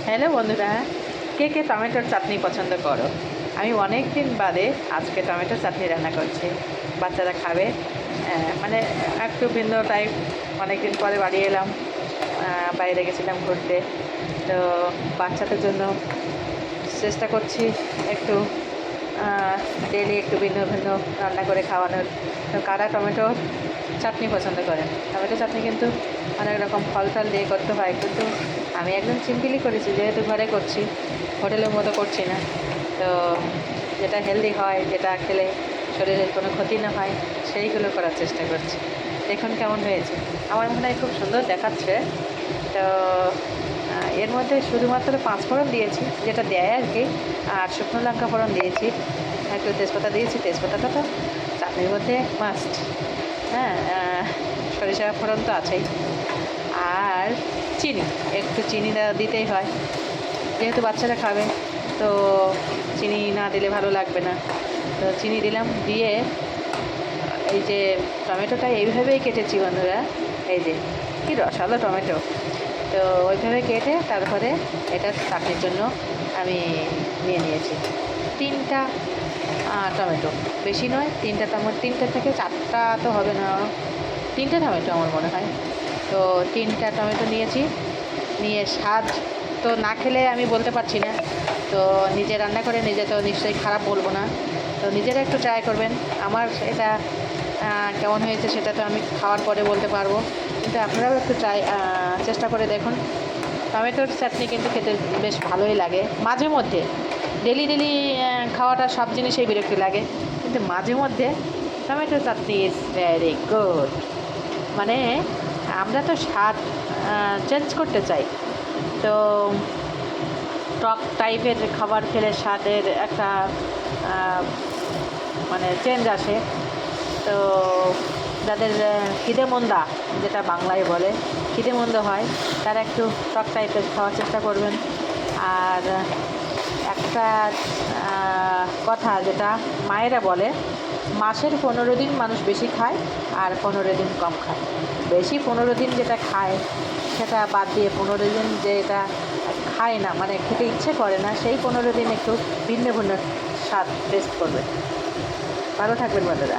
Hello বন্ধুরা, কে কে টমেটোর চাটনি পছন্দ করো? আমি অনেক দিন বাদে আজকে টমেটোর চাটনি রান্না করছি। বাচ্চারা খাবে, মানে একটু ভিন্ন টাইপ। অনেক দিন পরে বাড়ি এলাম, বাইরে গেছিলাম ঘুরতে। তো বাচ্চাদের জন্য চেষ্টা করছি একটু ডেলি একটু ভিন্ন ভিন্ন রান্না করে খাওয়ানোর। তো কারা টমেটো চাটনি পছন্দ করেন? টমেটো চাটনি কিন্তু অনেক রকম ফল টল দিয়ে করতে হয়, কিন্তু আমি একদম সিম্পলি করেছি, যেহেতু ঘরে করছি, হোটেলের মতো করছি না। তো যেটা হেলদি হয়, যেটা খেলে শরীরের কোনো ক্ষতি না হয়, সেইগুলো করার চেষ্টা করছি। দেখুন কেমন হয়েছে। আমার মনে হয় খুব সুন্দর দেখাচ্ছে। তো এর মধ্যে শুধুমাত্র 5 ফোড়ন দিয়েছি, যেটা দেয় আর কি, আর শুকনো লঙ্কা ফোড়ন দিয়েছি, একটু তেজপাতা দিয়েছি। তেজপাতাটা তো চাটনির মধ্যে মাস্ট। হ্যাঁ, সরিষা ফোড়ন তো আছেই। আর চিনি, একটু চিনি দিতেই হয়, যেহেতু বাচ্চারা খাবে, তো চিনি না দিলে ভালো লাগবে না। তো চিনি দিলাম, দিয়ে এই যে টমেটোটা এইভাবেই কেটেছি বন্ধুরা, এই যে কি রসালো টমেটো। তো ওইভাবে কেটে তারপরে এটা চাটনির জন্য আমি নিয়ে নিয়েছি 3টা টমেটো। বেশি নয়, 3টা টমেটো, 3টে থেকে 4টা তো হবে না, 3টে টমেটো আমার মনে হয়। তো 3টা টমেটো নিয়েছি। নিয়ে স্বাদ তো না খেলে আমি বলতে পারছি না। তো নিজে রান্না করে নিজে তো নিশ্চয়ই খারাপ বলবো না। তো নিজেরা একটু ট্রাই করবেন। আমার এটা কেমন হয়েছে সেটা তো আমি খাওয়ার পরে বলতে পারবো, কিন্তু আপনারাও একটু চেষ্টা করে দেখুন। টমেটোর চাটনি কিন্তু খেতে বেশ ভালোই লাগে মাঝে মধ্যে। ডেলি ডেলি খাওয়াটা সব জিনিসেই বিরক্তি লাগে, কিন্তু মাঝে মধ্যে tomato chutney is very good. মানে আমরা তো স্বাদ চেঞ্জ করতে চাই। তো টক টাইপের খাবার খেলে স্বাদের একটা মানে চেঞ্জ আসে। তো যাদের খিদেমন্দা, যেটা বাংলায় বলে, খিদেমন্দ হয়, তারা একটু টক টাইপের খাওয়ার চেষ্টা করবেন। আর একটা কথা যেটা মায়েরা বলে, মাসের 15 দিন মানুষ বেশি খায় আর 15 দিন কম খায়। বেশি 15 দিন যেটা খায় সেটা বাদ দিয়ে 15 দিন যেটা খায় না, মানে খেতে ইচ্ছে করে না, সেই 15 দিন একটু ভিন্ন ভিন্ন স্বাদ টেস্ট করবে। ভালো থাকবেন বন্ধুরা।